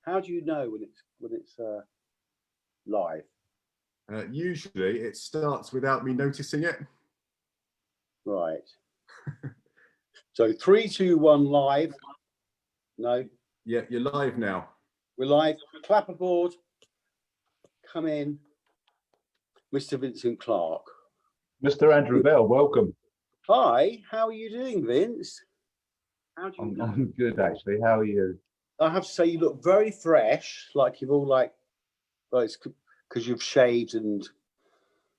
How do you know when it's live? Usually it starts without me noticing it. Right. So 3, 2, 1, live. No. Yeah, you're live now. We're live. Clap aboard. Come in, Mr. Vincent Clarke. Mr. Andrew Bell, welcome. Hi. How are you doing, Vince? How do you know? I'm good, actually. How are you? I have to say you look very fresh. Like you've all well, it's because you've shaved and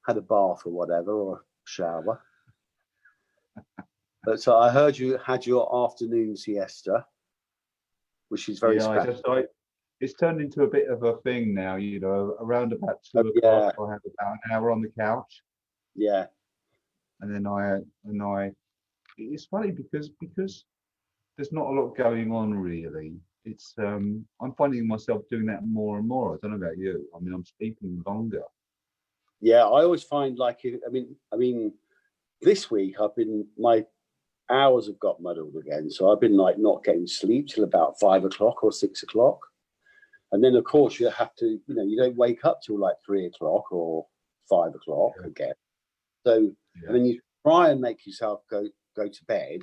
had a bath or whatever, or a shower. But so I heard you had your afternoon siesta, which is very special. It's turned into a bit of a thing now, you know, around about 2 o'clock, Yeah. I have about an hour on the couch. Yeah. And then it's funny because there's not a lot going on really. It's I'm finding myself doing that more and more. I don't know about you. I mean, I'm sleeping longer. Yeah, I always find I mean, this week my hours have got muddled again. So I've been like not getting sleep till about 5 o'clock or 6 o'clock. And then of course you have to, you don't wake up till like 3 o'clock or 5 o'clock again. So and then you try and make yourself go to bed,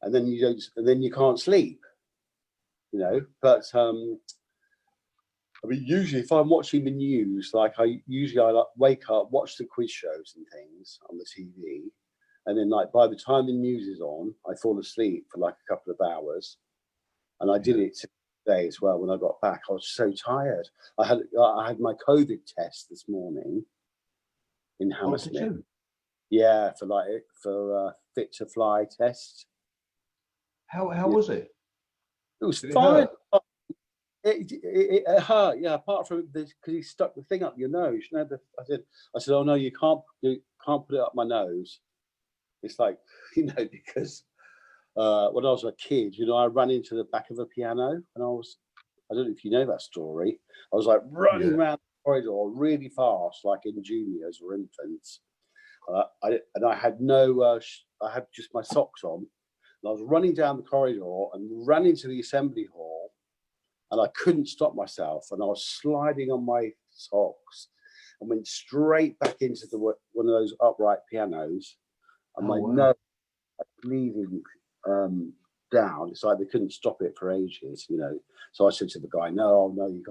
and then you can't sleep, But I mean, usually if I'm watching the news, like I wake up, watch the quiz shows and things on the TV, and then like by the time the news is on, I fall asleep for like a couple of hours. And I did it today as well. When I got back, I was so tired. I had my COVID test this morning in Hammersmith. Yeah, for fit to fly test. How was it? It was fine. It hurt, yeah. Apart from this, because he stuck the thing up your nose. I said, oh no, you can't put it up my nose. It's like, because when I was a kid, I ran into the back of a piano, and I don't know if you know that story. I was like running around the corridor really fast, like in juniors or infants. I had I had just my socks on, and I was running down the corridor and ran into the assembly hall, and I couldn't stop myself, and I was sliding on my socks and went straight back into one of those upright pianos, and my nose bleeding down. It's like they couldn't stop it for ages, So I said to the guy, no, you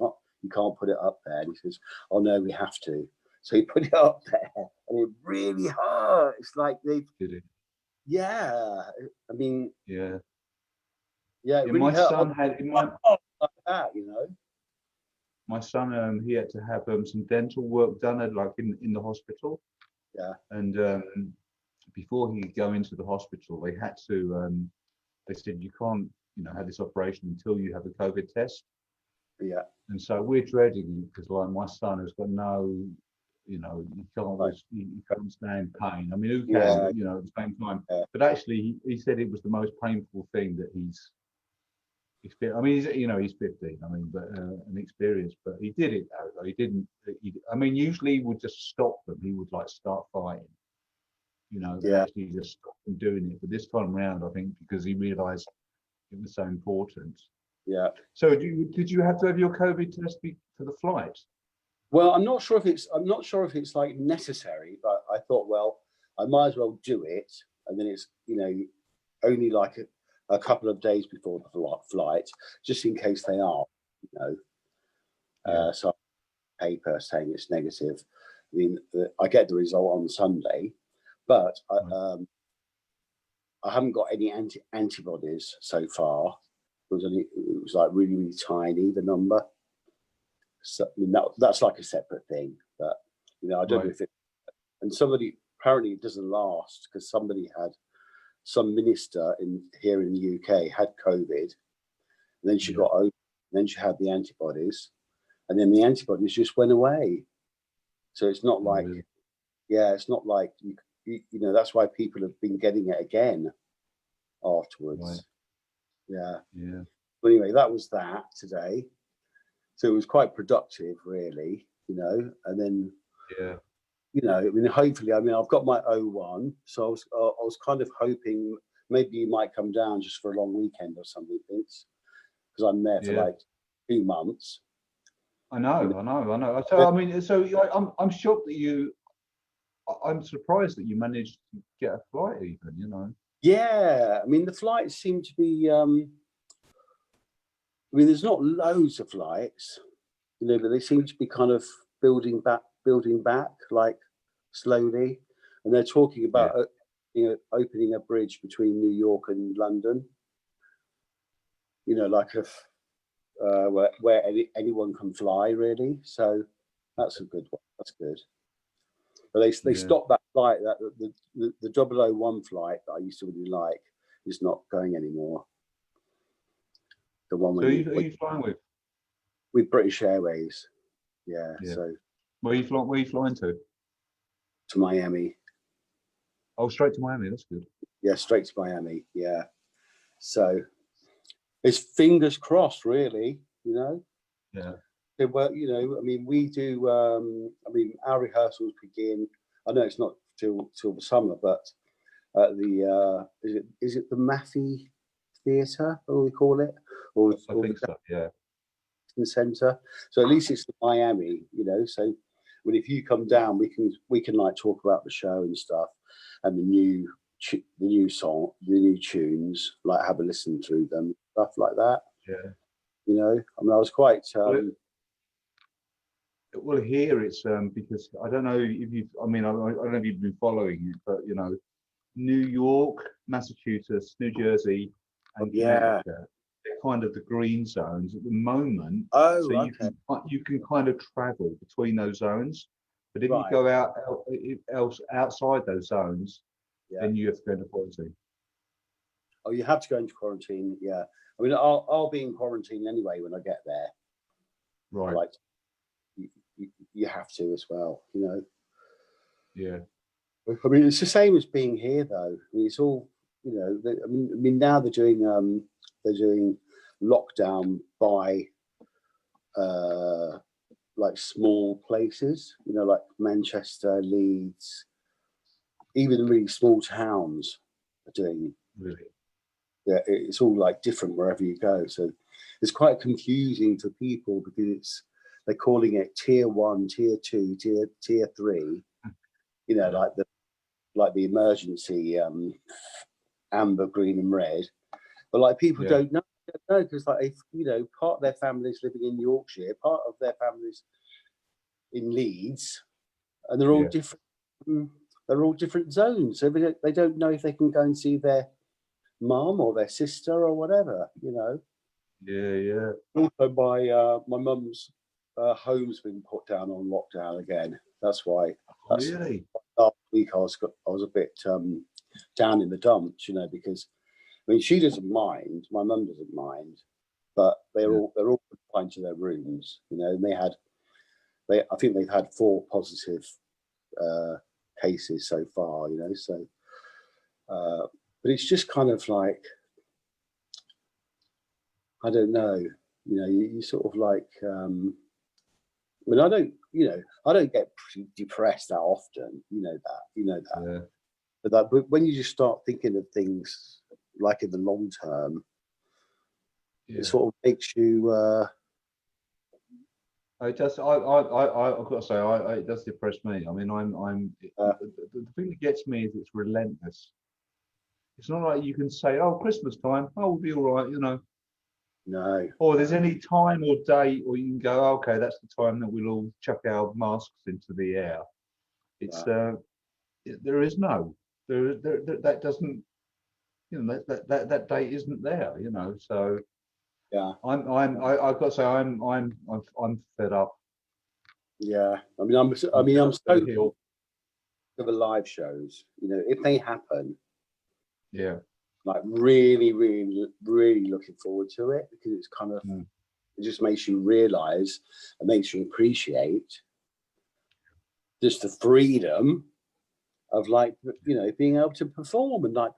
can't put it up there. And he says, oh no, we have to. So he put it up there, and it really hurt. It's like Did it? Yeah. I mean, yeah. It really my hurt. son had like that, My son, he had to have some dental work done in the hospital. Yeah. And before he could go into the hospital, they had to. They said you can't, have this operation until you have a COVID test. Yeah. And so we're dreading it because, like, my son has got no, you can't stand pain. I mean, who can? Yeah. But, at the same time. Yeah. But actually, he said it was the most painful thing that he's experienced. I mean, he's 15. I mean, but an experience. But he did it though. He didn't. Usually he would just stop them. He would start fighting. Actually just stop them doing it. But this time around, I think because he realised it was so important. Yeah. So did you have to have your COVID test for the flight? Well, I'm not sure if it's like necessary, but I thought, well, I might as well do it, and then it's only like a couple of days before the flight, just in case they are, So paper saying it's negative. I mean, I get the result on Sunday, but I haven't got any antibodies so far. It was like really, really tiny, the number. So that's like a separate thing, but I don't know if it. And somebody apparently it doesn't last because some minister here in the UK had COVID, and then she got over, and then she had the antibodies, and then the antibodies just went away. So it's not like, it's not like you that's why people have been getting it again afterwards. Right. Yeah. Yeah. But anyway, that was that today. So it was quite productive, really, and then, I mean, hopefully, I've got my O1, so I was kind of hoping maybe you might come down just for a long weekend or something, Vince, because I'm there for like 2 months. I know. So I mean, I'm shocked that I'm surprised that you managed to get a flight even, you know. Yeah, I mean the flights seem to be. I mean, there's not loads of flights, you know, but they seem to be kind of building back, like slowly. And they're talking about, you know, opening a bridge between New York and London. You know, like where anyone can fly, really. So that's a good one. That's good. But they stopped that flight. That the 001 flight that I used to really like is not going anymore. The one So who are you flying with British Airways. Yeah. So where are you flying to? To Miami. Oh, straight to Miami. That's good. Yeah, straight to Miami. Yeah. So it's fingers crossed, really. You know. Yeah. Well, you know, I mean, we do. I mean, our rehearsals begin. I know it's not till the summer, but at the is it the Maffey Theatre, or we call it, or I think so. Yeah. Centre. So at least it's Miami, you know. So when if you come down, we can like talk about the show and stuff, and the new song, the new tunes, like have a listen through them, stuff like that. Yeah. You know, I mean, I was quite. Well, here it's because I don't know if you've. I mean, I don't know if you've been following it, but you know, New York, Massachusetts, New Jersey, and Connecticut, they're kind of the green zones at the moment. Oh, so okay. you can kind of travel between those zones, but if you go outside those zones, then you have to go into quarantine. Oh, you have to go into quarantine. Yeah, I mean, I'll be in quarantine anyway when I get there. Right. Like, you have to as well, you know. Yeah. I mean, it's the same as being here, though. I mean, it's all, you know. I mean, now they're doing lockdown by like small places, you know, like Manchester, Leeds, even really small towns are doing. Really. Yeah, it's all like different wherever you go. So it's quite confusing to people because they're calling it tier 1, tier 2, tier 3. You know, like the emergency amber, green, and red. But like people don't know because like if, you know, part of their families living in Yorkshire, part of their families in Leeds, and they're all different. They're all different zones. So they don't know if they can go and see their mum or their sister or whatever, you know. Yeah. Also, my mum's home's been put down on lockdown again. That's why. Really? Last week I was a bit down in the dumps, you know, because I mean she doesn't mind, my mum doesn't mind, but they're all confined to their rooms, you know. And I think they've had 4 positive cases so far, you know. So, but it's just kind of like, I don't know, you know, you sort of like, I mean, I don't get depressed that often, you know that. Yeah. But when you just start thinking of things like in the long term, it sort of makes you. It does. I've got to say, it does depress me. I mean, the thing that gets me is it's relentless. It's not like you can say, "Oh, Christmas time, oh, we'll be all right," you know. No. Or there's any time or date, or you can go, "Okay, that's the time that we'll all chuck our masks into the air." It's there is no that doesn't, you know, that date isn't there, you know. So I've got to say I'm fed up. Yeah, I mean, I'm so of the live shows, you know, if they happen. Yeah. Like really, really, really looking forward to it because it's kind of it just makes you realise and makes you appreciate just the freedom of, like, you know, being able to perform and like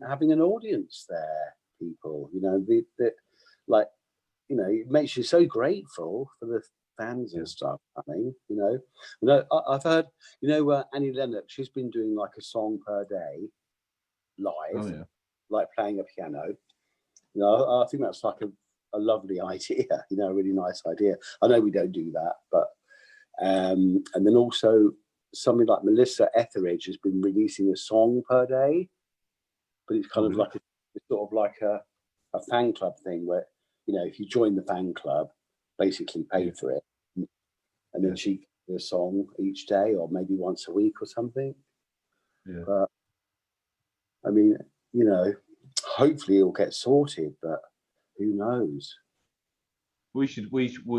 having an audience there, people, you know, like, you know, it makes you so grateful for the fans and stuff. I mean, you know, I've heard, you know, Annie Lennox, she's been doing like a song per day live, like playing a piano. You know, I think that's like a lovely idea, you know, a really nice idea. I know we don't do that, but and then also something like Melissa Etheridge has been releasing a song per day, but it's kind of like it's sort of like a fan club thing where, you know, if you join the fan club, basically pay for it, and then she does a song each day or maybe once a week or something. Yeah. But I mean, you know, hopefully it'll get sorted, but who knows? We should do something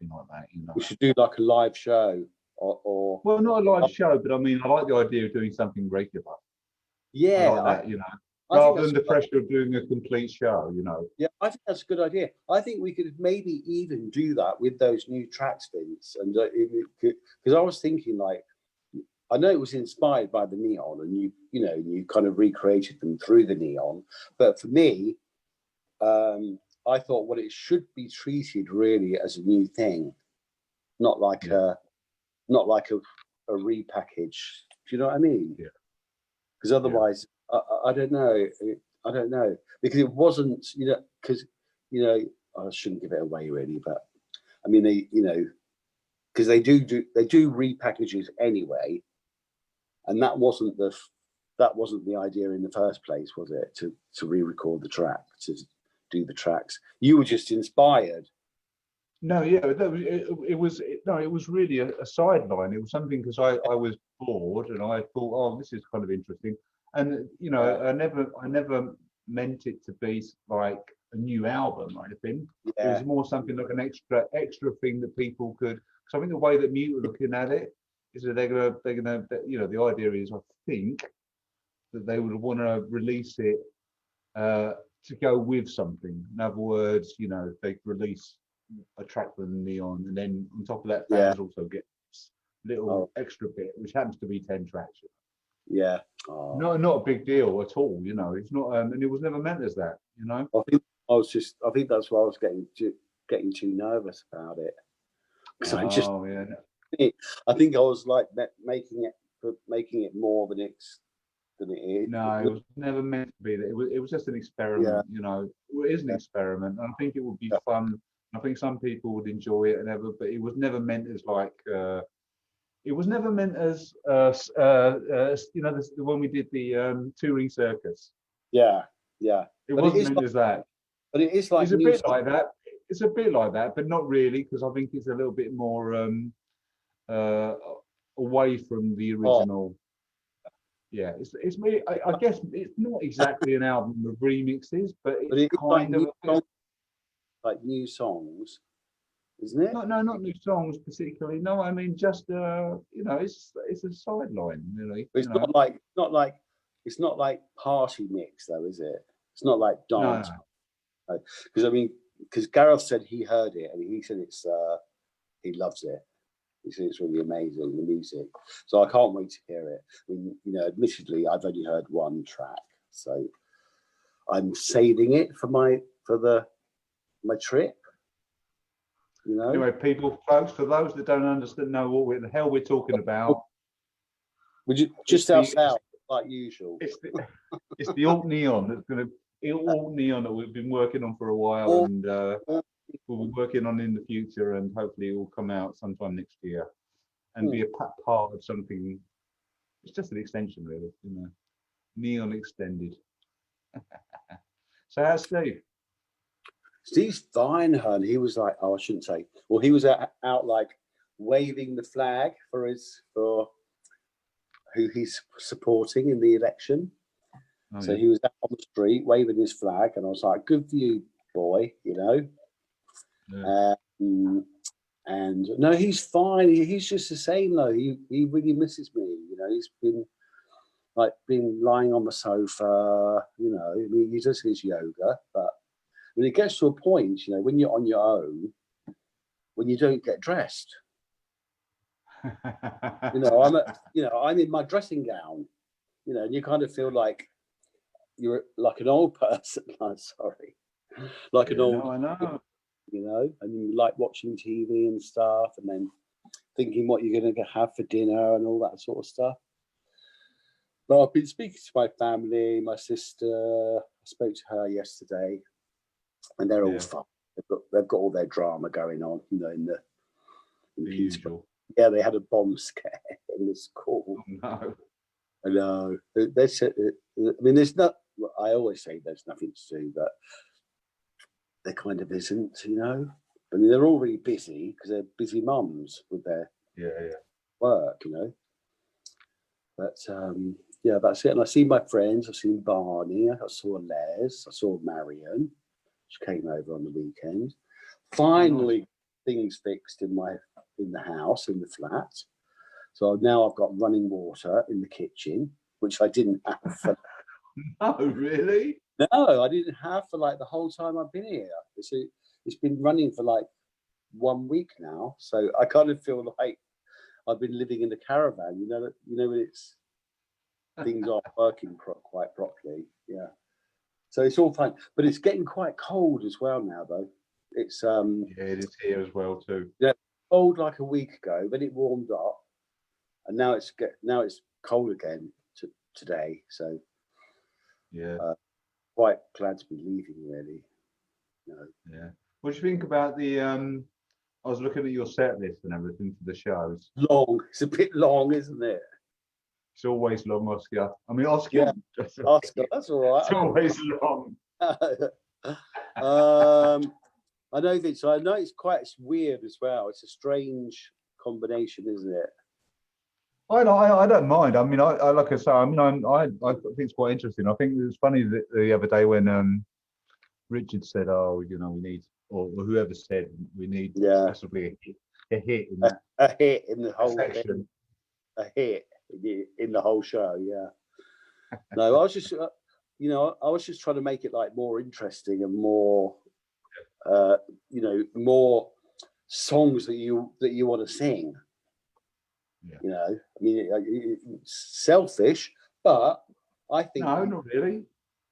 like that, you know. We should do like a live show or Well, not a live show, but I mean, I like the idea of doing something regular. yeah, I like that, you know, I think rather than the that's pressure of doing a complete show, you know. yeah, I think that's a good idea. I think we could maybe even do that with those new tracks, Vince. And because I was thinking, like, I know it was inspired by the neon, and you know, you kind of recreated them through the neon. But for me, I thought, well, it should be treated really as a new thing, not like a repackage. Do you know what I mean? Yeah. Because otherwise, I don't know. I don't know, because it wasn't, you know, because, you know, I shouldn't give it away really, but I mean, they, you know, because they do repackages anyway, and that wasn't the idea in the first place, was it? To re-record the track, to do the tracks. You were just inspired. No, yeah, it was really a sideline. It was something because I was bored and I thought, oh, this is kind of interesting. And you know, I never meant it to be like a new album or anything. It was more something like an extra thing that people could. Because I think the way that Mute are looking at it is that they're gonna, you know, the idea is, I think, that they would want to release it to go with something. In other words, you know, they release a track from Neon, and then on top of that, fans also get little extra bit, which happens to be 10 tracks. Yeah. Not a big deal at all, you know. It's not, and it was never meant as that, you know. I think that's why I was getting too nervous about it. I think I was like making it more than it is. No, it was never meant to be that. It was just an experiment, you know. It is an experiment, and I think it would be fun. I think some people would enjoy it and ever, but it was never meant as like. It was never meant as you know, when we did the touring circus. Yeah. It wasn't meant as that. But it is like it's a bit like that. It's a bit like that, but not really, because I think it's a little bit more away from the original. Yeah, it's me. I guess it's not exactly an album of remixes, but it's kind of like new songs, isn't it? No, not new songs particularly. No, I mean just you know, it's a sideline, really. But it's not like party mix though, is it? It's not like dance. Because I mean, because Gareth said he heard it and he said he loves it. He said it's really amazing, the music. So I can't wait to hear it. I mean, you know, admittedly, I've only heard one track, so I'm saving it for my trip. You know. Anyway, people, folks, for those that don't understand, know what the hell we're talking about. Would you just ourselves, like usual? It's the alt neon that's going to alt neon that we've been working on for a while, and we'll be working on in the future, and hopefully it will come out sometime next year and be a part of something. It's just an extension, really, you know, neon extended. So how's Steve? Steve's fine, hun. He was like, I shouldn't say. Well, he was out like waving the flag for who he's supporting in the election. So he was out on the street waving his flag, and I was like, "Good for you, boy," you know. Yeah. And no, he's fine. He's just the same though. He really misses me. You know, he's been lying on the sofa. You know, I mean, he does his yoga, but when it gets to a point, you know, when you're on your own, when you don't get dressed, you know, I'm in my dressing gown, you know, and you kind of feel like you're like an old person. I'm sorry, like an old. No, I know. You know, and you like watching TV and stuff, and then thinking what you're going to have for dinner and all that sort of stuff. But I've been speaking to my family, my sister. I spoke to her yesterday. and they're all Yeah. fun. They've got all their drama going on, you know, in The Peterborough. usual. Yeah, they had a bomb scare in the school. No. I know. There's, I mean, there's not. I always say there's nothing to do, but there kind of isn't, you know. I mean, they're all really busy because they're busy mums with their Yeah. work, you know. But yeah, that's it. And I see my friends. I've seen Barney. I saw Les. I saw Marion. She came over on the weekend. Finally, things fixed in the house, in the flat. So now I've got running water in the kitchen, which I didn't have. For, Oh, really? no, I didn't have for like the whole time I've been here. It's been running for like 1 week now. So I kind of feel like I've been living in the caravan. You know when it's things aren't working quite properly. Yeah. So it's all fine, but it's getting quite cold as well now, though. It's Yeah, it is here as well too. yeah, cold like a week ago, then it warmed up, and now it's cold again today. So Yeah. quite glad to be leaving, really. You know. Yeah. What do you think about the I was looking at your set list and everything for the shows. Long. It's a bit long, isn't it? It's always long, Oscar. I mean, Oscar. Yeah. Oscar, that's all right. It's always long. I know this. I know it's weird as well. It's a strange combination, isn't it? I don't mind. I mean, I like I say. I mean, I think it's quite interesting. I think it was funny that the other day when Richard said, "Oh, you know, we need," or whoever said we need possibly a hit in that a hit in the whole section. thing. A hit in the whole show. Yeah. No, I was just, you know, I was just trying to make it like more interesting and more, you know, more songs that you want to sing. Yeah. You know, I mean, it's selfish, but I think No, not really,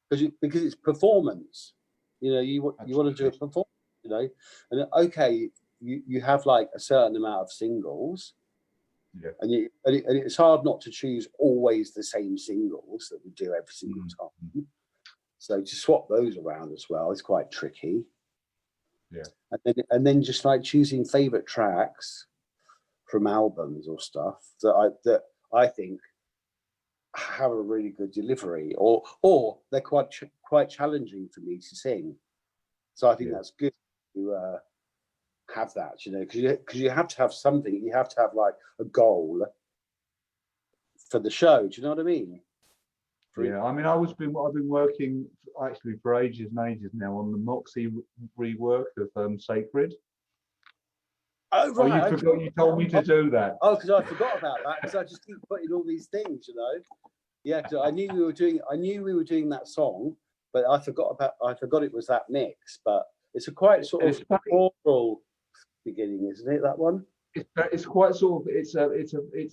because it's performance. You know, you want to do a performance. You know, and okay, you have like a certain amount of singles. Yeah. And it's hard not to choose always the same singles that we do every single time. So to swap those around as well is quite tricky. Yeah. And then just like choosing favorite tracks from albums or stuff that I think have a really good delivery, or they're quite challenging for me to sing. So I think that's good to have that, you know, because you have to have something. You have to have like a goal for the show. Do you know what I mean? Yeah, I mean, I've been working actually for ages and ages now on the Moxie rework of Sacred. Oh right, you forgot. You told me to do that. Oh, because I forgot about that because I just keep putting all these things, you know. Yeah, because I knew we were doing that song, but I forgot it was that mix. But it's a quite sort of choral beginning, isn't it? That one. It's quite sort of. It's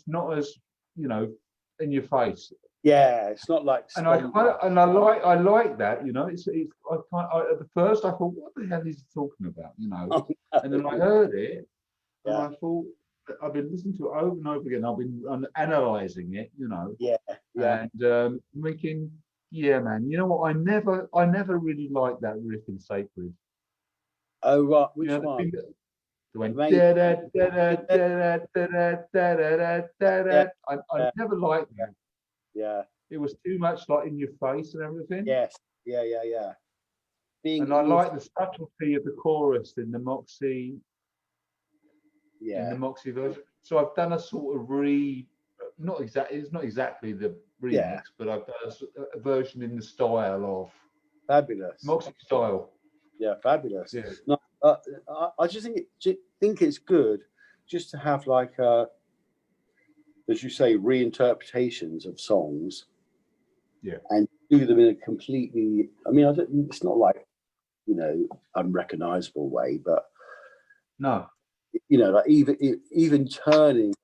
not as, you know, in your face. Yeah, it's not like. And I like that, you know. At the first I thought, what the hell is he talking about, you know? Oh, no. And then I heard it, and I thought, I've been listening to it over and over again. I've been analysing it, you know. Yeah. And thinking, yeah, man. You know what? I never really liked that riff in Sacred. Oh right, which one? Went I never liked that. Yeah. It was too much like in your face and everything. Yes. Yeah. And I like the subtlety of the chorus in the Moxie. Yeah. In the Moxie version. So I've done a sort of it's not exactly the remix, but I've done a version in the style of Fabulous. Moxie style. Yeah, fabulous. Yeah. No, I just think it's good just to have like as you say, reinterpretations of songs. Yeah. And do them in a completely. I mean, it's not like, you know, unrecognizable way, but no, you know, like even turning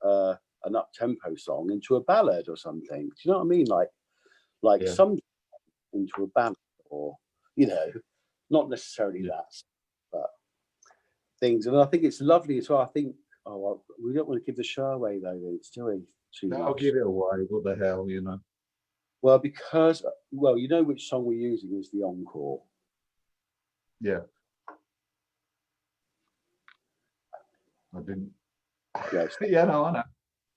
an up tempo song into a ballad or something. Do you know what I mean? Like some into a ballad, or, you know, not necessarily that, but things. And I think it's lovely as well. I think, well, we don't want to give the show away though, do we? I'll give it away. What the hell, you know? Well, because you know which song we're using is the encore. Yeah. I didn't. Yes. Yeah, no, I know.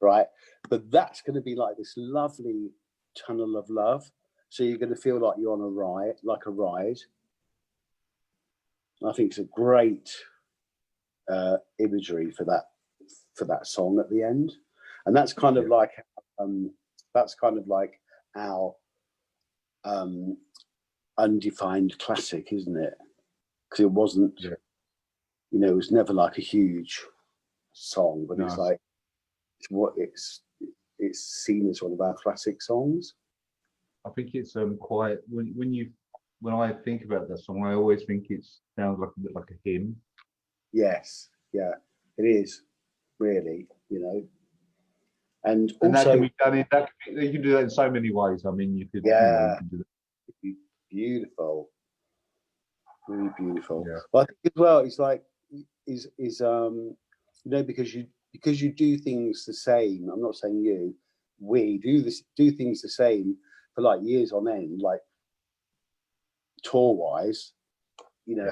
Right, but that's going to be like this lovely tunnel of love. So you're going to feel like you're on a ride, like a ride. I think it's a great imagery for that song at the end, and that's kind of like our undefined classic, isn't it? Because it wasn't, Yeah. it was never like a huge song, but No. it's like it's seen as one of our classic songs. I think it's quite when I think about that song, I always think it sounds like a bit like a hymn. Yes, yeah, it is really, and And also that can be done you can do that in so many ways. I mean, you could, yeah, you can do that. beautiful, really beautiful. Yeah. But I think as well, it's like because you do things the same. I'm not saying we do things the same for like years on end, like tour wise.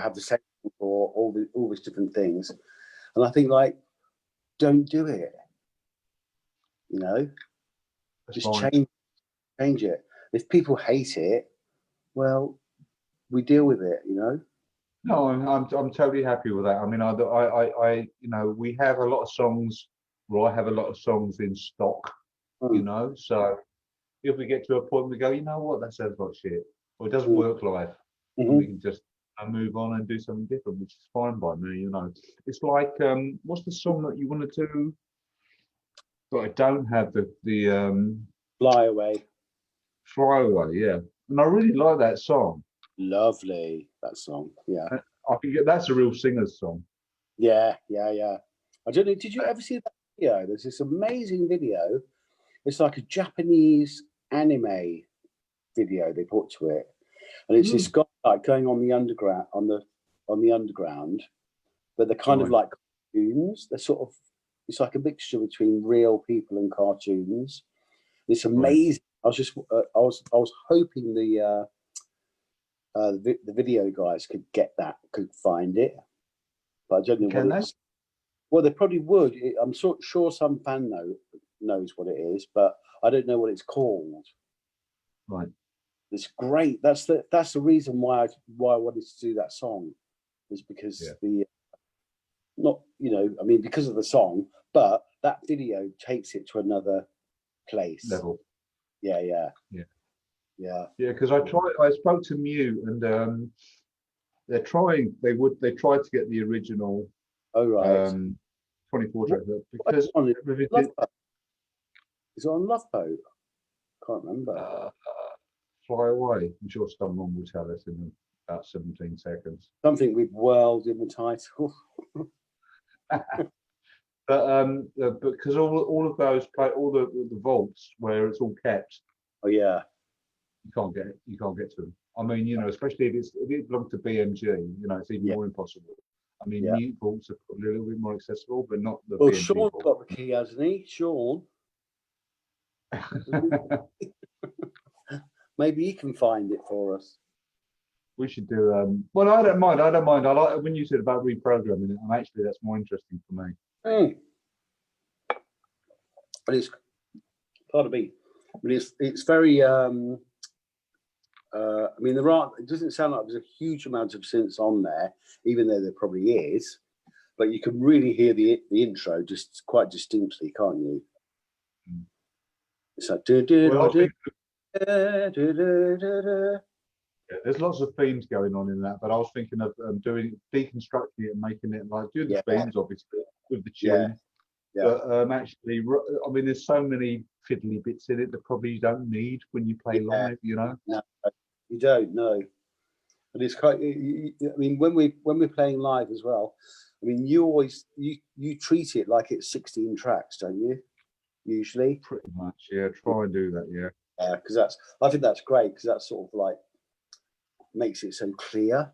Have the same for all these different things, and I think like don't do it. That's Just fine. change it. If people hate it, well, we deal with it. No, I'm totally happy with that. I mean, I we have a lot of songs, or I have a lot of songs in stock, so if we get to a point we go, you know what, that sounds like shit, or it doesn't work live, and we can just move on and do something different, which is fine by me. It's like what's the song that you wanted to? But I don't have the Fly away. Fly Away, yeah, and I really like that song. Lovely, that song. Yeah. I think that's a real singer's song. Yeah. I don't know. Did you ever see that video? There's this amazing video. It's like a Japanese anime video they put to it, and it's this guy like going on the underground but they're kind of Right. like cartoons. They're sort of it's like a mixture between real people and cartoons. It's amazing. I was hoping the video guys could find it, but I don't know Can what they? it's. Well, they probably would. I'm sure some fan knows what it is, but I don't know what it's called. Right. It's great. That's the reason why I wanted to do that song, was because because of the song, but that video takes it to another place. Level. Yeah. Yeah, because I spoke to Mew, and they tried to get the original Oh right. 24 track because Is it on Love Boat? Can't remember. Fly Away. I'm sure someone will tell us in about 17 seconds. Something with world in the title. But because all of those all the vaults where it's all kept, Oh yeah. you can't get to them. I mean, especially if it belongs to BMG, it's even more impossible. I mean, mute vaults are probably a little bit more accessible, but not the BMG Sean's vault. got the key, hasn't he? Sean. Maybe he can find it for us. We should do. Well, I don't mind. I like when you said about reprogramming it, and actually that's more interesting for me. But it's, pardon me, but it's very. I mean, it doesn't sound like there's a huge amount of synths on there, even though there probably is. But you can really hear the intro just quite distinctly, can't you? It's like yeah, there's lots of themes going on in that, but I was thinking of deconstructing it and making it like do the themes obviously with the tune. But actually, I mean, there's so many fiddly bits in it that probably you don't need when you play live. No, you don't. No, and it's quite. I mean, when we're playing live as well, I mean, you treat it like it's 16 tracks, don't you? Usually, pretty much. Yeah, try and do that. Yeah. Yeah, because I think that's great because that sort of like makes it so clear.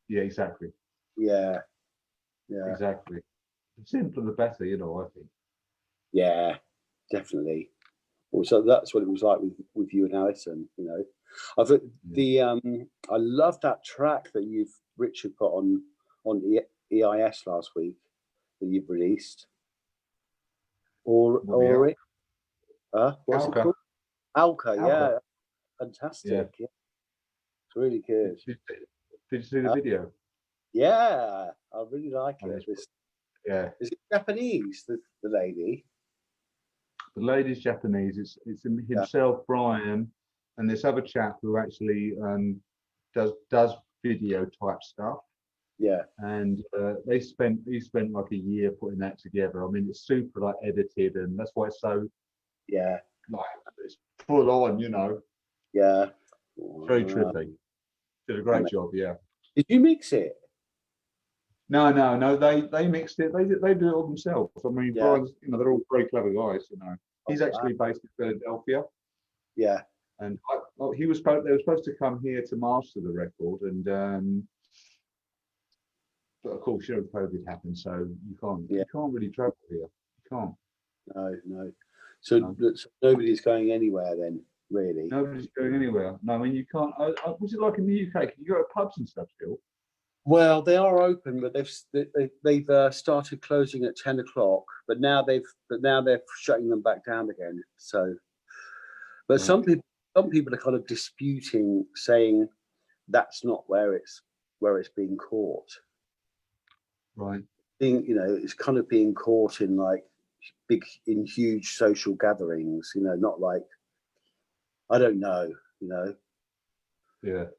Yeah, exactly. Yeah. Exactly. The simpler the better, I think. Yeah, definitely. Also, that's what it was like with with you and Alison. You know, I've I love that track that Richard put on EIS last week that you've released. What's it Clarke. called? Alka, yeah, Clarke. fantastic. Yeah. Yeah. It's really good. Did you see the video? Yeah, I really like Oh, it. Yeah, Is it Japanese? The lady. the lady's Japanese. It's himself, Brian, and this other chap who actually does video type stuff. Yeah. And he spent like a year putting that together. I mean, it's super like edited, and that's why it's so Yeah. like it's full on, you know. Yeah. Very trippy. Did a great job, yeah. Did you mix it? No. They mixed it. They do it all themselves. I mean, Yeah. Brian's, you know, they're all very clever guys. You know, he's Oh, actually based in Philadelphia, Yeah. and they were supposed to come here to master the record, and but of course, you know, COVID happened, so you can't really travel here. You can't. No. So nobody's going anywhere then, really. Nobody's going anywhere. No, I mean you can't. What's it like in the UK? Can you go to pubs and stuff still? Well, they are open, but they've started closing at 10 o'clock. But now they're shutting them back down again. So, but some people are kind of disputing, saying that's not where it's being caught. Right. You know, it's kind of being caught in like huge social gatherings. You know, not like, I don't know. You know. Yeah.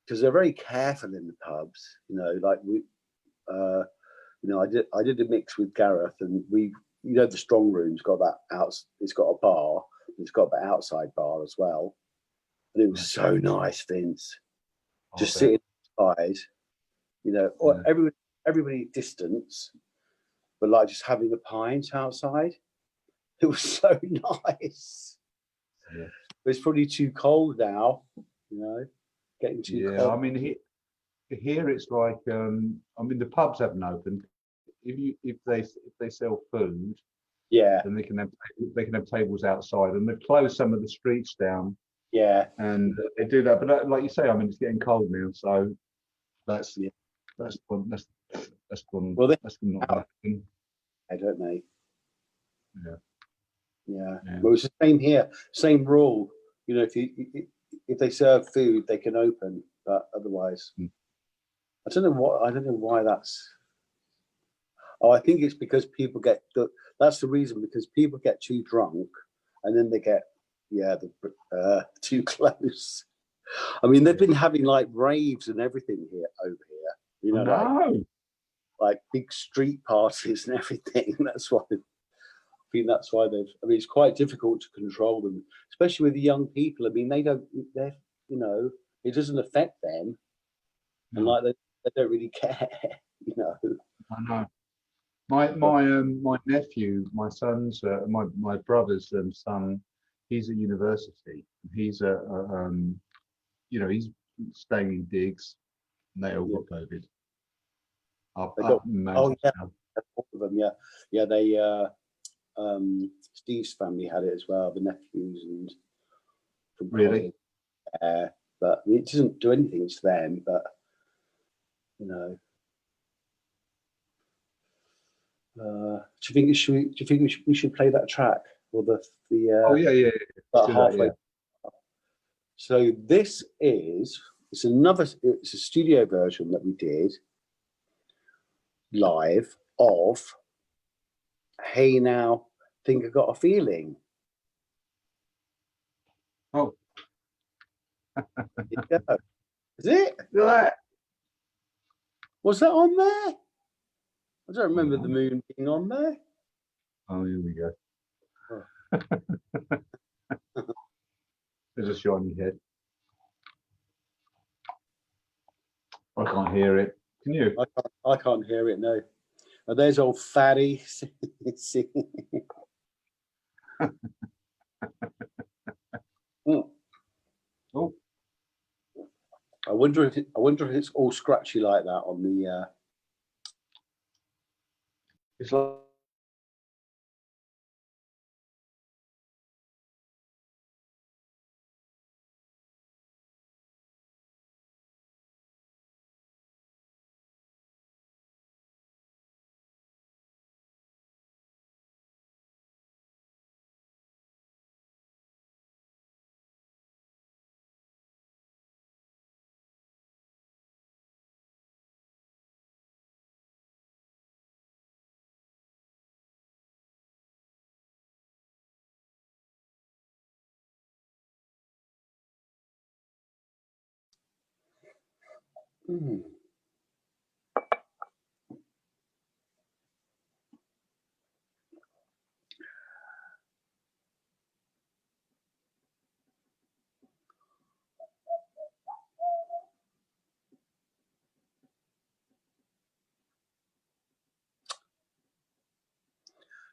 Because they're very careful in the pubs, you know. Like I did a mix with Gareth, and the strong room's got that it's got a bar, it's got that outside bar as well, and it was so nice, Vince. Just sitting outside, you know, or everybody distance, but like just having a pint outside. It was so nice. Yeah. But it's probably too cold now, you know. Getting too cold. Yeah, I mean here it's like I mean the pubs haven't opened. If they sell food, yeah, then they can have tables outside, and they've closed some of the streets down. Yeah, and they do that. But like you say, I mean it's getting cold now, so that's not happening. don't they? Yeah. Well, it's the same here. Same rule. You know, if they serve food, they can open, but otherwise, I don't know why that's. Oh, I think it's because people that's the reason, because people get too drunk, and then they get too close. I mean, they've been having like raves and everything over here. You know, like big street parties and everything. That's why. I think that's why it's quite difficult to control them, especially with the young people. I mean, they're, you know, it doesn't affect them, and like they don't really care, you know. I know. My nephew, my son's, my brother's son, he's at university. He's he's staying in digs, and they all got COVID. All of them, yeah. They Steve's family had it as well, the nephews and really, but it doesn't do anything to them. But you know, do you think we should play that track or the halfway? So this it's a studio version that we did live of Hey Now, Think I Got a Feeling. Oh. Yeah. Is it? Yeah. Was that on there? I don't remember the moon being on there. Oh, here we go. There's a shiny head. I can't hear it. Can you? I can't hear it, no. Oh, there's old Fatty singing. Oh. I wonder if it's all scratchy like that on the. It's like Hmm.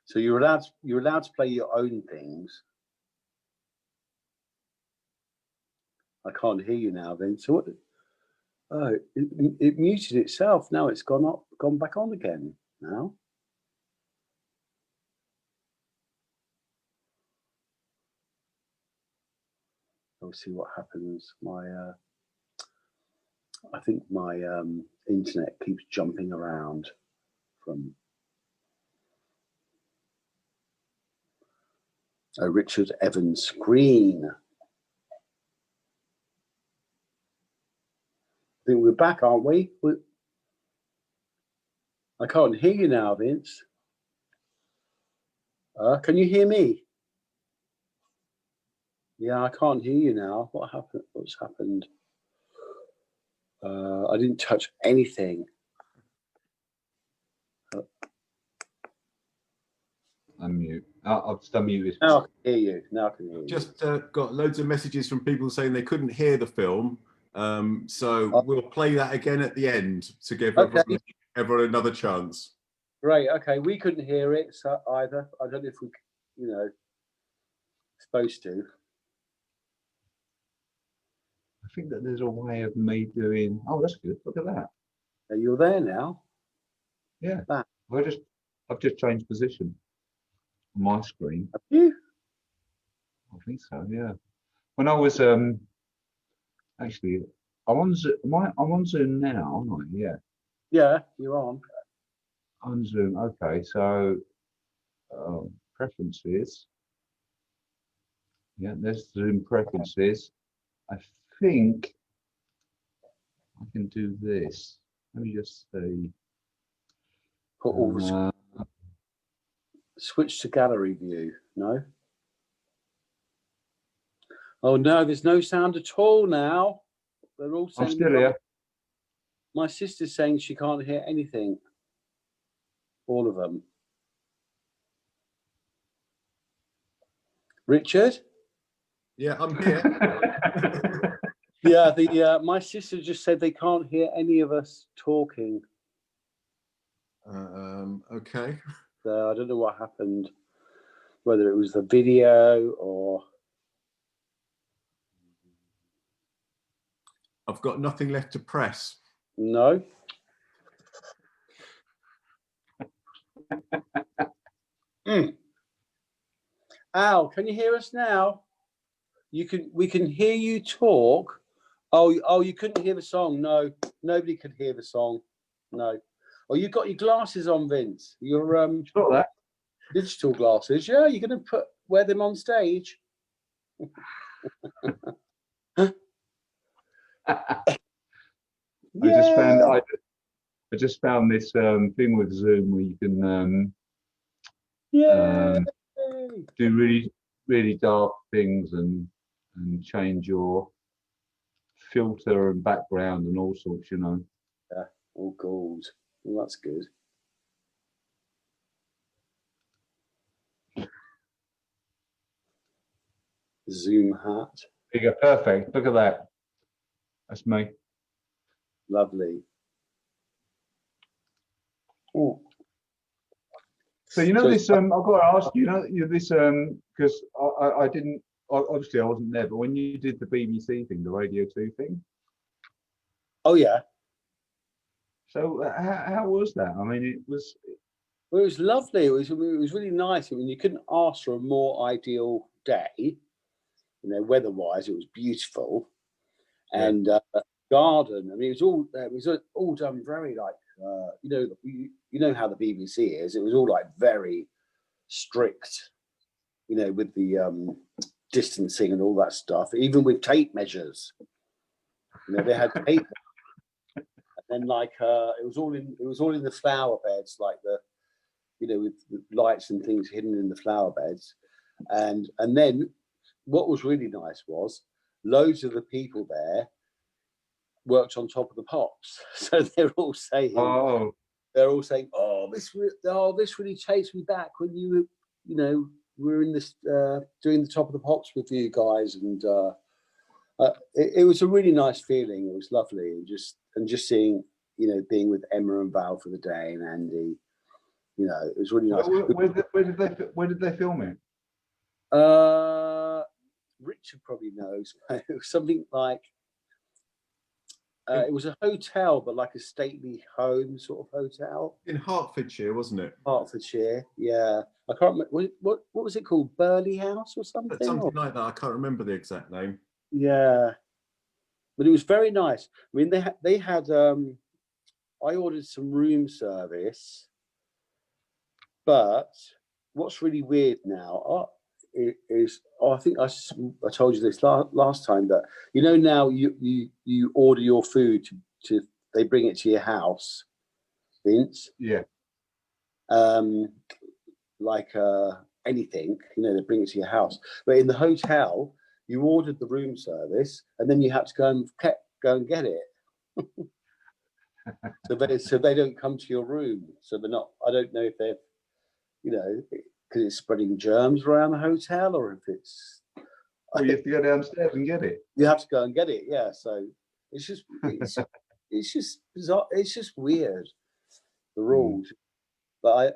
So you're allowed to play your own things. I can't hear you now, Vince. What? Oh, it muted itself. Now it's gone back on again. Now. We'll see what happens. I think my internet keeps jumping around from. Richard Evans Green. I think we're back, aren't we? I can't hear you now, Vince. Can you hear me? Yeah, I can't hear you now. What happened? What's happened? I didn't touch anything. Unmute. I'll just unmute this. Now I can hear you. Now I can hear you. Just got loads of messages from people saying they couldn't hear the film. So we'll play that again at the end to give everyone another chance. Great. Okay, we couldn't hear it either. I don't know if we, supposed to. I think that there's a way of me doing. Oh, that's good. Look at that. You're there now. Yeah. Back. I've just changed position on my screen. Have you? I think so. Yeah. When I was actually, I'm on Zoom. I'm on Zoom now, aren't I? Yeah. Yeah, you're on. On Zoom. Okay. So preferences. Yeah. There's Zoom preferences. I think I can do this. Let me just see. Put all the switch to gallery view. No. Oh no, there's no sound at all now. They're all saying. I'm still here. My sister's saying she can't hear anything. All of them. Richard? Yeah, I'm here. Yeah, my sister just said they can't hear any of us talking. Okay. So I don't know what happened, whether it was the video or. I've got nothing left to press. No. Al, can you hear us now? We can hear you talk. Oh, you couldn't hear the song. No, nobody could hear the song. No. Oh, you got your glasses on, Vince. Your Got that. digital glasses. Yeah, you're gonna wear them on stage. I just found this thing with Zoom where you can do really, really dark things and change your filter and background and all sorts, Yeah, all gold. Well, that's good. Zoom hat. There you go, perfect. Look at that. That's me. Lovely. Oh. So this. I've got to ask you. This because I didn't. Obviously, I wasn't there. But when you did the BBC thing, the Radio 2 thing. Oh yeah. So how was that? I mean, it was. Well, it was lovely. It was really nice. I mean, you couldn't ask for a more ideal day. Weather-wise, it was beautiful, and garden. I mean, it was all done very like you know how the BBC is. It was all like very strict, with the distancing and all that stuff. Even with tape measures, they had tape, and then it was all in the flower beds, like with the lights and things hidden in the flower beds, and then what was really nice was loads of the people there worked on Top of the Pops, so they're all saying, Oh, oh, this really takes me back when you know, we were in this doing the Top of the Pops with you guys, and it was a really nice feeling. It was lovely, and just seeing, you know, being with Emma and Val for the day, and Andy, you know, it was really nice. where did they film it? Richard probably knows. It was something like it was a hotel, but like a stately home sort of hotel In Hertfordshire, wasn't it? Hertfordshire. Yeah, I can't remember what was it called, Burley House or something? Something like that. I can't remember the exact name. Yeah, but it was very nice. I mean, they had. I ordered some room service, but what's really weird now is I think I told you this last time, that you know, now you order your food to they bring it to your house, Vince. Yeah. Like anything, you know, they bring it to your house. But in the hotel, you ordered the room service, and then you had to go and get it. so they don't come to your room. So they're not. I don't know if they're, you know, because it's spreading germs around the hotel, or if it's. Well, you have to go downstairs and get it. You have to go and get it. Yeah. So it's just bizarre. It's just weird, the rules. But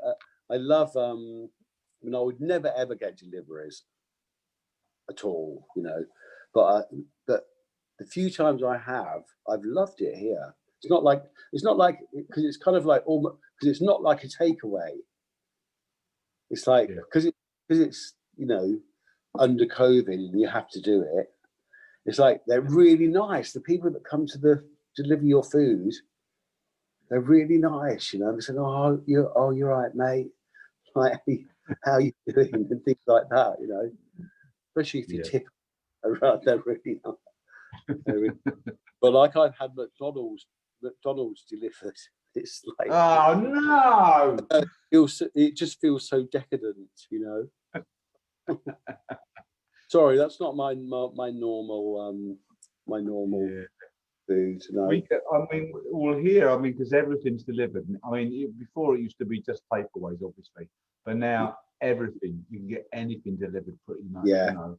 I love. I mean, I would never ever get deliveries at all, you know. But the few times I have, I've loved it here. It's not like because it's kind of like almost, because it's not like a takeaway. It's like because it's, you know, under COVID and you have to do it. It's like they're really nice. The people that come to deliver your food, they're really nice. You know, they say, "Oh, you're right, mate. Like, how are you doing?" and things like that. You know, especially if you tip around, they're really nice. But like, I've had McDonald's delivered. It's like, oh no! It just feels so decadent, you know. Sorry, that's not my normal food. No. Here, I mean, because everything's delivered. I mean, before it used to be just takeaways, obviously, but now everything, you can get anything delivered pretty much. Yeah. You know.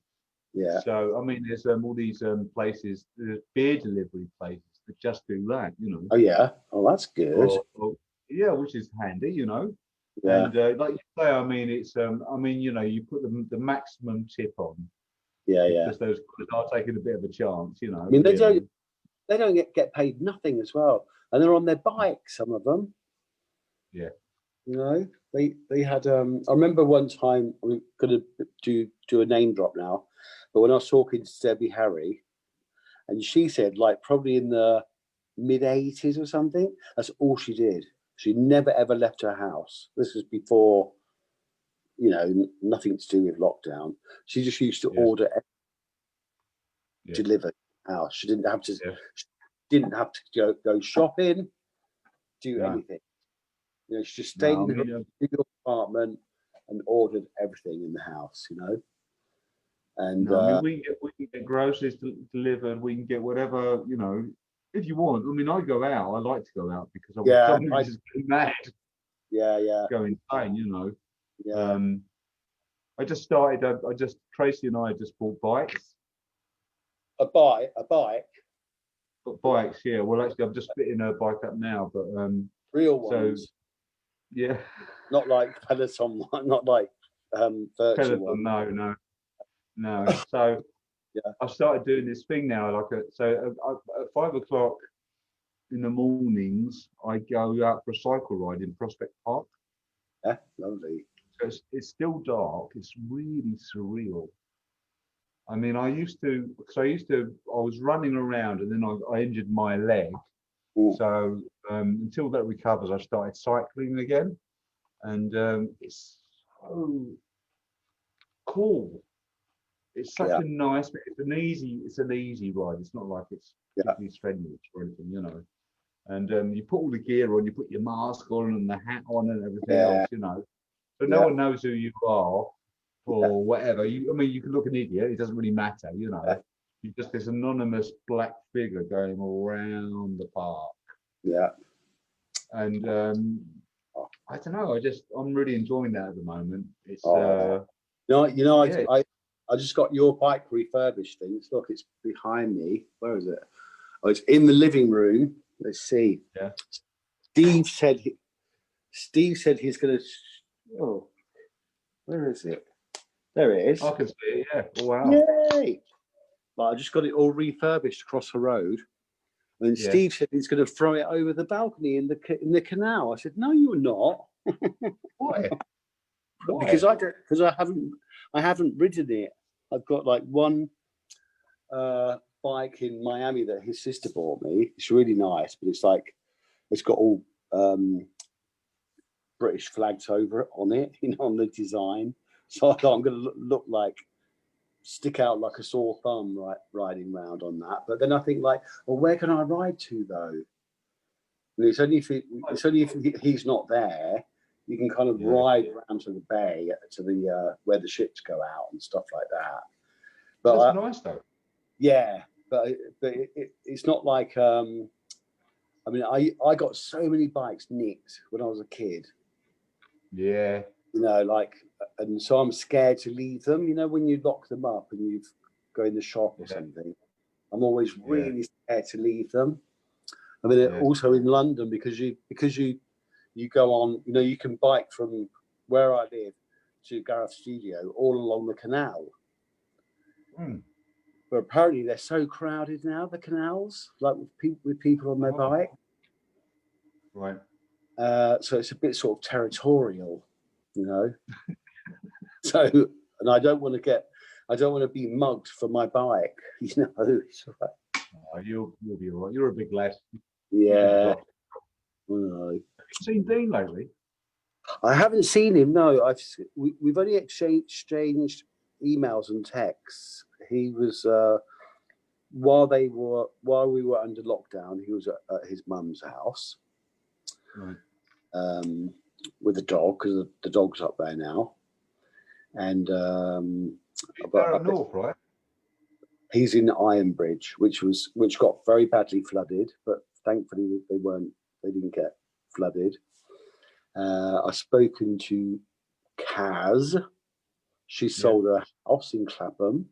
Yeah. So I mean, there's all these places, there's beer delivery places that just do that. You know. Oh yeah. Oh, that's good. Yeah, which is handy, you know. Yeah. And like you say, I mean, it's I mean, you know, you put the maximum tip on. Yeah, yeah. Because those guys are taking a bit of a chance, you know. I mean, they don't get paid nothing as well, and they're on their bikes, some of them. Yeah. You know, they had. I remember one time, I'm gonna do a name drop now, but when I was talking to Debbie Harry, and she said, like, probably in the mid-80s or something, that's all she did. She never ever left her house. This was before, you know, nothing to do with lockdown. She just used to order, deliver house. She didn't have to. Yeah. She didn't have to go shopping, do anything. You know, she just stayed in her apartment and ordered everything in the house. You know, and I mean, we can get groceries delivered. We can get whatever, you know, if you want. I mean, I go out. I like to go out because I'm just mad. Yeah. Go insane, you know. Yeah. I just started. Tracy and I just bought bikes. A bike. Got bikes, yeah. Well, actually, I'm just fitting her bike up now, but real ones. So, yeah. Not like Peloton, not like virtual Peloton, one. no. So I started doing this thing now. At 5 o'clock in the mornings, I go out for a cycle ride in Prospect Park. Yeah, lovely. So it's still dark. It's really surreal. I mean, I was running around and then I injured my leg. Ooh. So until that recovers, I started cycling again. And it's so cool. It's such a nice, it's an easy ride. It's not like it's particularly strenuous or anything, you know. And you put all the gear on, you put your mask on and the hat on and everything else, you know. So no one knows who you are or whatever. I mean, you can look an idiot. It doesn't really matter, you know. You're just this anonymous black figure going around the park. Yeah. And I don't know. I'm really enjoying that at the moment. It's I, yeah. I just got your bike refurbished things. Look, it's behind me. Where is it? Oh, it's in the living room. Let's see. Yeah. Steve said he's going to. Oh, where is it? There it is. I can see it. Yeah. Oh, wow. Yay! But I just got it all refurbished across the road. And Yeah. Steve said he's going to throw it over the balcony in the canal. I said, no, you're not. Why? Because I haven't ridden it. I've got like one bike in Miami that his sister bought me. It's really nice, but it's got all British flags over it on it, on the design. So I thought I'm going to stick out like a sore thumb, right, riding around on that. But then I think well, where can I ride to though? And it's only if he's not there, you can kind of ride around to the bay, to the where the ships go out and stuff like that. But that's nice though. Yeah, but it's not like I got so many bikes nicked when I was a kid. Yeah. And so I'm scared to leave them. When you lock them up and you go in the shop or something, I'm always really scared to leave them. Also in London because you go on, you can bike from where I live to Gareth Studio all along the canal. But apparently they're so crowded now, the canals, like with people on their bike. Right. So it's a bit sort of territorial, So, and I don't want to be mugged for my bike, It's all right. Oh, you'll be all right. You're a big lad. Yeah. Have you seen Dean lately? I haven't seen him. No, we've only exchanged emails and texts. He was while we were under lockdown, he was at his mum's house, right, with the dog because the dog's up there now, and they're up north, right? He's in Ironbridge, which got very badly flooded, but thankfully they didn't get flooded. I've spoken to Kaz. She sold her house in Clapham,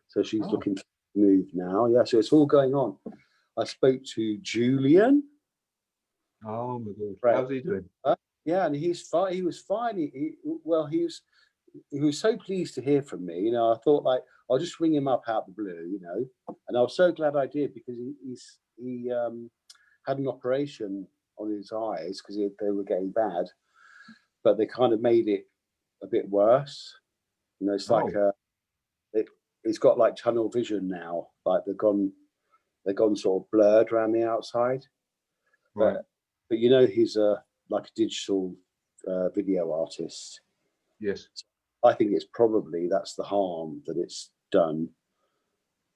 so she's looking to move now. Yeah, so it's all going on. I spoke to Julian. Oh my God, right. How's he doing? Yeah, and he's fine. He was fine. He was so pleased to hear from me. I thought I'll just ring him up out the blue, and I was so glad I did because he had an operation on his eyes because they were getting bad, but they kind of made it a bit worse. It's like it's got like tunnel vision now. Like they've gone sort of blurred around the outside. Right. But he's like a digital video artist. Yes. I think that's the harm that it's done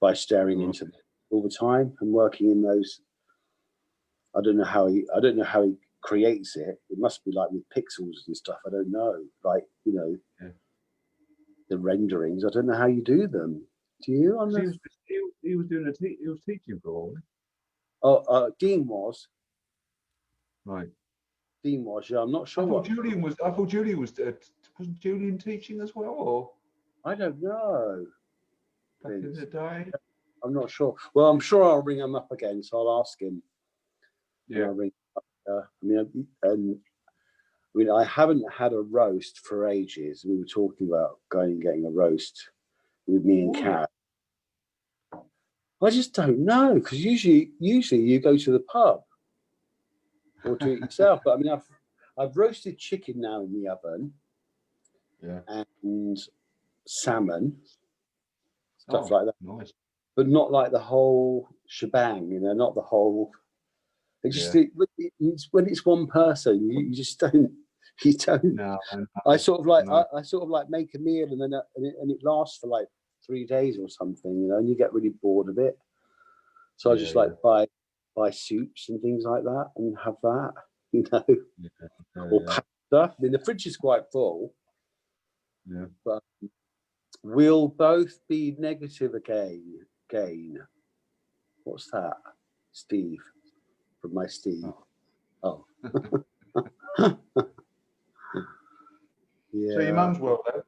by staring into them all the time and working in those. I don't know how he creates it. It must be like with pixels and stuff. I don't know. The renderings. I don't know how you do them. Do you? He was teaching for a while. Dean was. Right. Dean was. Yeah, I'm not sure. I thought Julian was. Wasn't Julian teaching as well, or? I don't know. Back in the day. I'm not sure. Well, I'm sure I'll ring him up again, so I'll ask him. Yeah. I'll ring up. I haven't had a roast for ages. We were talking about going and getting a roast with me and Kat. I just don't know because usually you go to the pub or do it yourself. But I've roasted chicken now in the oven, and salmon, stuff like that. Nice, but not like the whole shebang. Not the whole. When it's one person, you just don't. You don't. No. I sort of like make a meal and then it lasts for like 3 days or something, and you get really bored of it. So I just buy soups and things like that and have that, or pasta. The fridge is quite full. Yeah. But we'll both be negative again again. What's that? Steve, from my Steve. Oh. Yeah. So your mum's well though?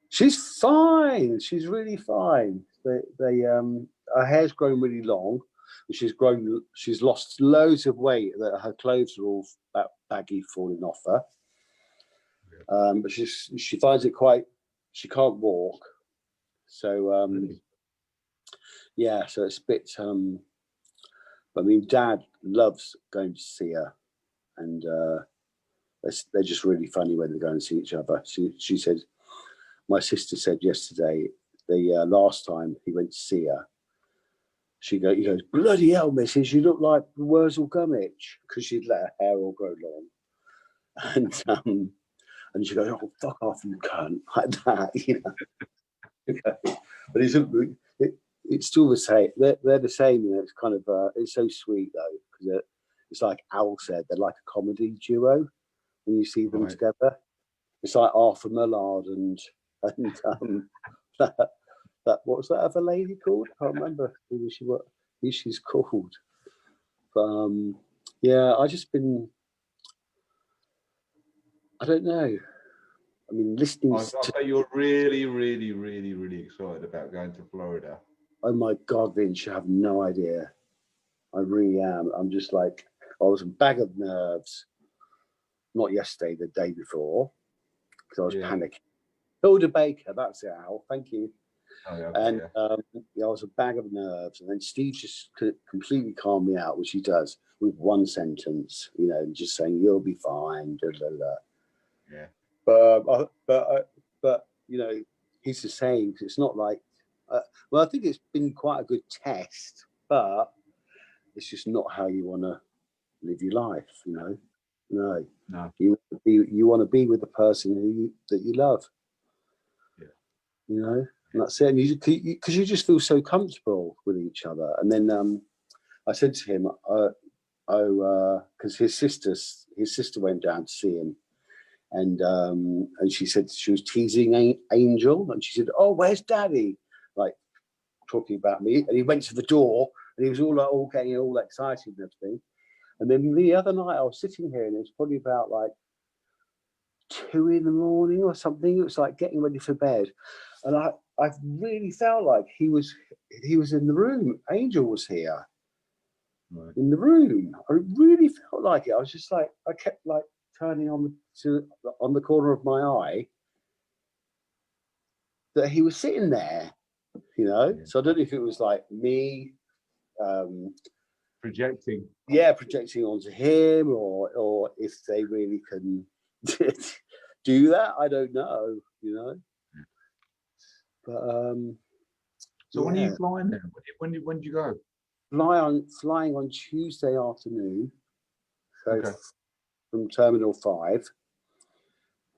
She's fine. She's really fine. Her hair's grown really long. She's lost loads of weight. That her clothes are all baggy, falling off her. But she finds it quite. She can't walk, so Really? yeah. So it's a bit. I mean, Dad loves going to see her, and they're just really funny when they go and see each other. She said, my sister said yesterday, the last time he went to see her, he goes, bloody hell, missus, you look like Wurzel Gummidge, because she'd let her hair all grow long. And she goes, oh, fuck off, you cunt, like that, you know. But it's still the same. They're the same, you know. It's kind of, it's so sweet, though, because it's like Al said, they're like a comedy duo when you see them together. It's like Arthur Millard and that what was that other lady called? I can't remember who she's called. But yeah, I don't know. I mean, listening. I bet you're really, really, really, really excited about going to Florida. Oh my God, Vince, you have no idea. I really am. I'm just like, I was a bag of nerves. Not yesterday, the day before, because I was panicking. Hilda Baker, that's it, Al. Thank you. Oh, yeah, and I was a bag of nerves, and then Steve just completely calmed me out, which he does with one sentence, you know, just saying you'll be fine. Blah, blah, blah. Yeah. But you know, he's the same. Cause it's not like. Well, I think it's been quite a good test, but it's just not how you want to live your life, you know. No. You want to be with the person that you love. Yeah. You know. And that's it. And because you just feel so comfortable with each other. And then I said to him, because his sister went down to see him, and she said she was teasing Angel, and she said, "Oh, where's Daddy?" Like talking about me. And he went to the door, and he was all getting all excited and everything. And then the other night, I was sitting here, and it was probably about like 2 a.m. or something. It was like getting ready for bed, and I really felt like he was in the room. Angel was here in the room. I really felt like it. I was just like, I kept like turning on the corner of my eye that he was sitting there, you know. Yeah. So I don't know if it was like me projecting onto him, or if they really can do that. I don't know, you know. But so when are you flying there? When did you go? Flying on Tuesday afternoon, so from Terminal 5,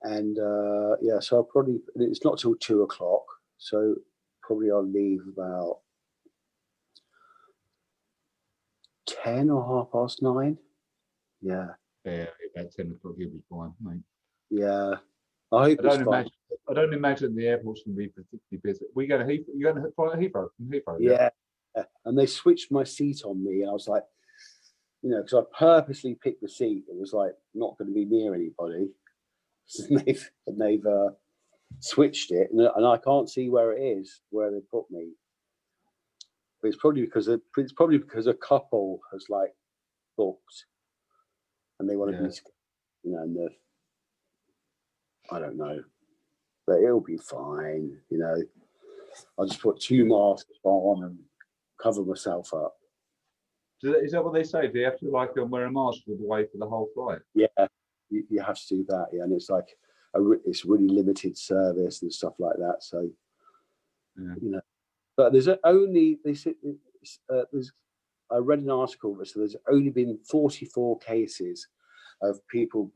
and so I'll probably, it's not till 2 o'clock, so probably I'll leave about 10 or 9:30. Yeah, about 10 o'clock you'll be fine, mate. Yeah, I don't imagine the airport's going to be particularly busy. We go to Heathrow. You're going to fly to Heathrow from Heathrow. Yeah, and they switched my seat on me, and I was like, you know, because I purposely picked the seat that was like not going to be near anybody, and they've switched it, and I can't see where it is, where they put me. But it's probably because a couple has like booked, and they want to be, you know, and I don't know, but it'll be fine, you know. I'll just put 2 masks on and cover myself up. Is that what they say? Do you have to like wear a mask all the way for the whole flight? Yeah, you have to do that. Yeah, and it's like it's really limited service and stuff like that. So, you know, but there's only I read an article that said there's only been 44 cases of people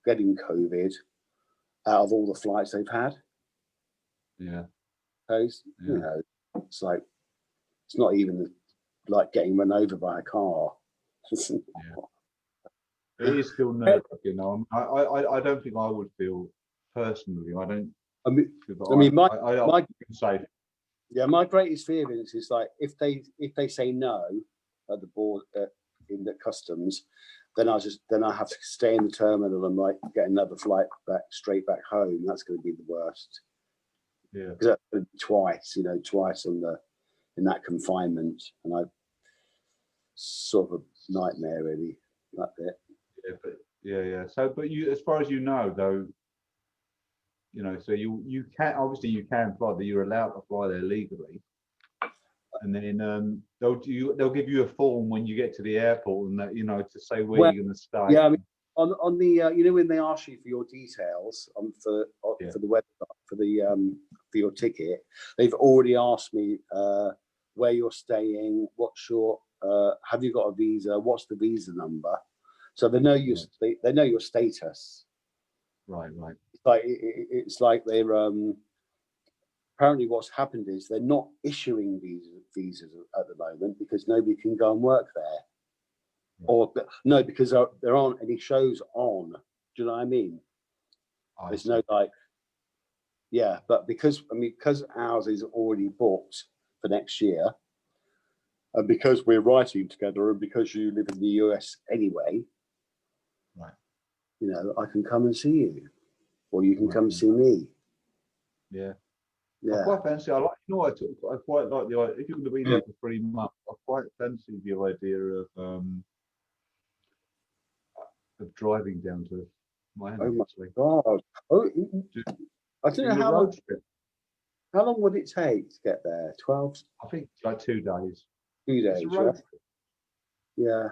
getting COVID out of all the flights they've had. Yeah. So, you know, it's like it's not even like getting run over by a car. It is still nerve-wracking, you know. I don't think I would feel personally. I mean, my safe. Yeah, my greatest fear, Vince, is like if they say no at the board in the customs, then I have to stay in the terminal and like get another flight straight back home. That's going to be the worst. Yeah. Because that's going to be twice, twice in that confinement, and I sort of a nightmare really, that bit. Yeah, but yeah. So, but you, as far as you know, though, so you can, obviously you can fly, but you're allowed to fly there legally. And then they'll give you a form when you get to the airport, and that to say where you're going to stay. Yeah, I mean, on the when they ask you for your details for the website for your ticket, they've already asked me where you're staying, what's your have you got a visa, what's the visa number, so they know you. Right. They know your status. Right. It's like they're apparently what's happened is they're not issuing visas at the moment because nobody can go and work there. Right. Or no, because there aren't any shows on. Do you know what I mean? There's no but because ours is already booked for next year, and because we're writing together, and because you live in the US anyway, right? I can come and see you, or you can come see me. Yeah. Yeah. I quite fancy. I quite like the idea. If you're going to be there for 3 months, I quite fancy the idea of driving down to Miami. Oh my actually. God! I don't know how long. How long would it take to get there? 12? I think it's like 2 days. 2 days. It's a road trip. Yeah.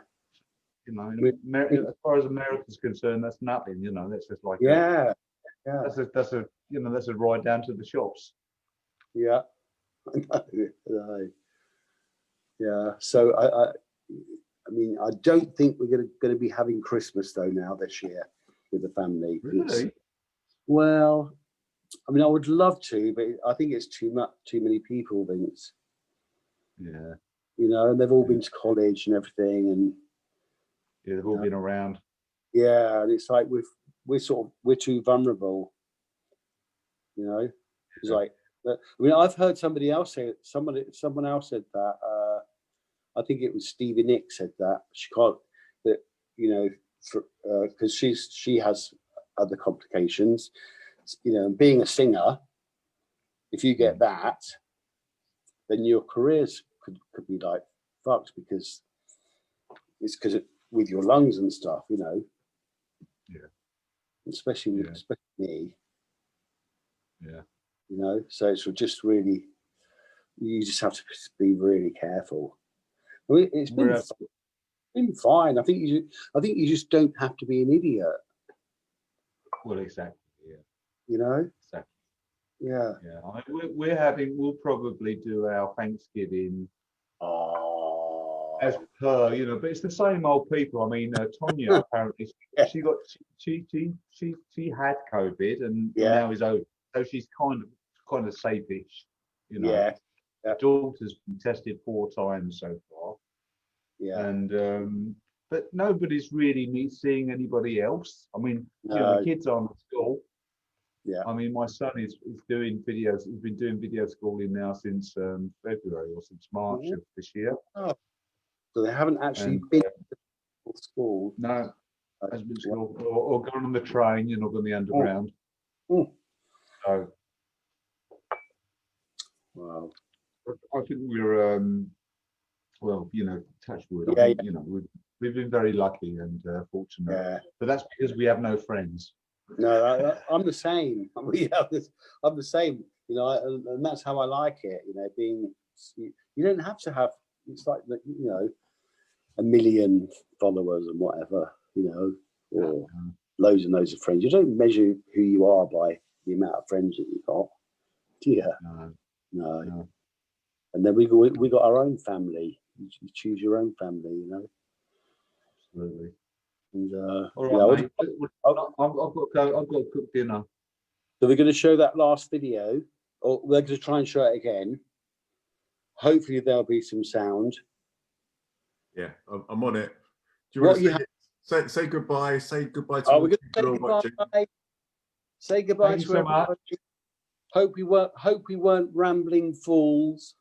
As far as America's concerned, that's nothing. That's just like That's a ride down to the shops. Yeah. Yeah. So I mean, I don't think we're going to be having Christmas though now this year with the family. Really? Well, I mean, I would love to, but I think it's too many people, Vince. Yeah. And they've all been to college and everything, and they've all been around. Yeah, and it's like we're too vulnerable. It's like, I mean, I've heard someone else said that. I think it was Stevie Nicks said that she can't, that because she has other complications. Being a singer, if you get that, then your careers could be like fucked because it's with your lungs and stuff, Yeah. Especially me. Yeah. So it's just really, you just have to be really careful. I mean, it's been fine. I think you just don't have to be an idiot. Well, exactly. Yeah. Exactly. Yeah. Yeah. I mean, we'll probably do our Thanksgiving. As per, but it's the same old people. I mean, Tonya apparently she had COVID and now is over, so she's kind of safe-ish. Yeah. Her daughter's been tested 4 times so far. Yeah. And but nobody's really seeing anybody else. I mean, the kids aren't at school. Yeah. I mean, my son is doing videos. He's been doing video schooling now since February or since March of this year. Oh. So they haven't actually been to school. No, hasn't been to school or gone on the train, gone the underground. So, wow. I think we're touch wood. I think, we've been very lucky and fortunate. Yeah. But that's because we have no friends. No, I'm the same. I'm the same. And that's how I like it. Being, you don't have to have. It's like a million followers and whatever. Or loads and loads of friends. You don't measure who you are by the amount of friends that you've got. Yeah. No. And then we got our own family. You choose your own family. Absolutely. And, all right, mate. I've got to cook dinner. So we're going to show that last video, or we're going to try and show it again. Hopefully there'll be some sound. Yeah, I'm on it. Do you want to say goodbye? Say goodbye to all we're going to say goodbye. Say goodbye Thank to everybody. Hope we weren't rambling fools.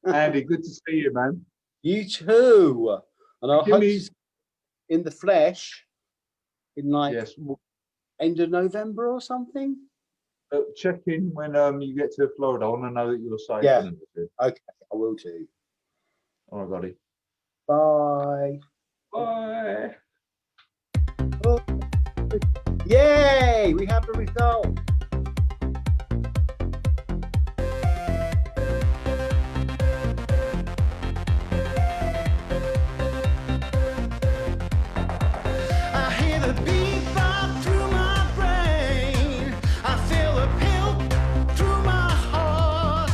Andy, good to see you, man. You too. And I hope me- in the flesh in like Yes. end of November or something. Check in when you get to Florida. I want to know that you're safe. Yeah. And everything. Okay, I will do. All right, buddy. Bye. Bye. Oh, yay! We have the result. I hear the beat pop through my brain. I feel the pill through my heart.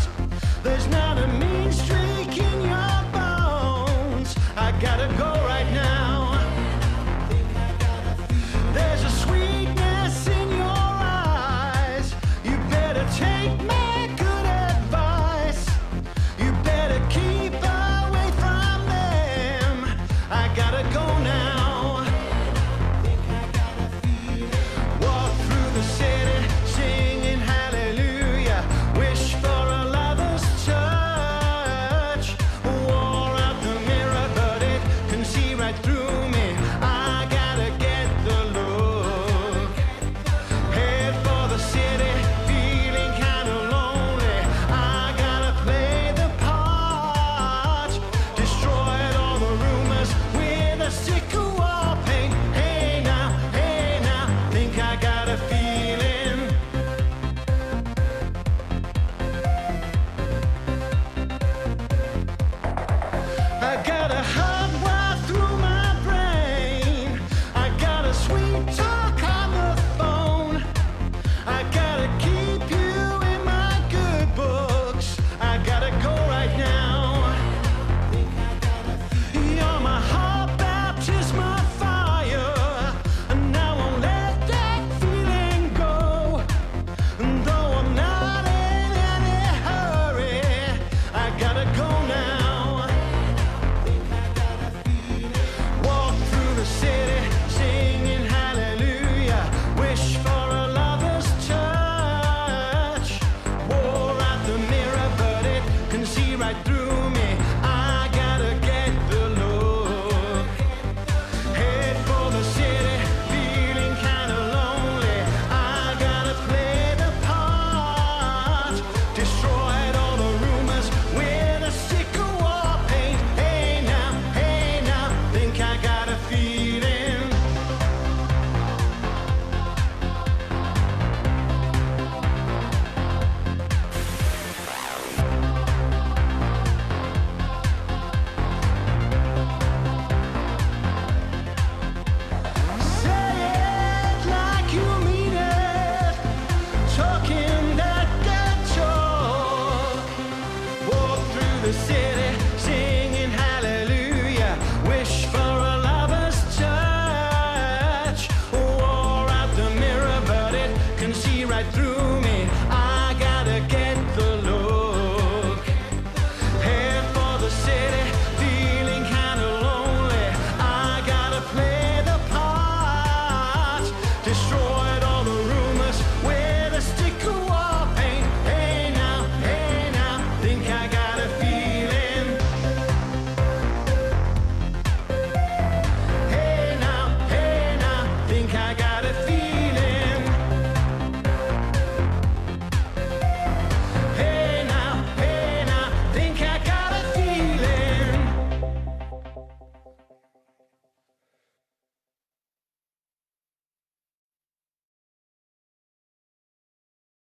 There's not a mean streak in your bones. I gotta go right now. There's a sweetness in your eyes. You better take my good advice. You better keep away from them. I gotta go now. Walk through the city singing hallelujah. Wish for a lover's touch. Wore out the mirror, but it can see right through me. I gotta get the look. Head for the city, feeling kinda lonely. I gotta play the part. Destroyed all the rumors with a stick of wall paint. Hey now, think I got a feeling. I got a hot wire through my brain. I got a sweet talk on the phone. I gotta keep you in my good books. I gotta go right now. You're my heart, baptismal fire, and I won't let that feeling go. And though I'm not in any hurry, I gotta go now. Walk through the city singing hallelujah. Wish for a lover's touch. Wore out the mirror, but it can see right through me. I gotta get the look. Head for the city, feeling kinda lonely. I gotta play the part. Destroyed all the rumors with a stick of war paint. Hey now, think I got a feeling. Say it like you mean it. Talking that good talk. Walk through the city singing hallelujah. Wish for a lover's touch. Wore out the mirror, but it can see right through me. I gotta get the look. Head for the city, feeling kinda lonely. I gotta play the part. Destroy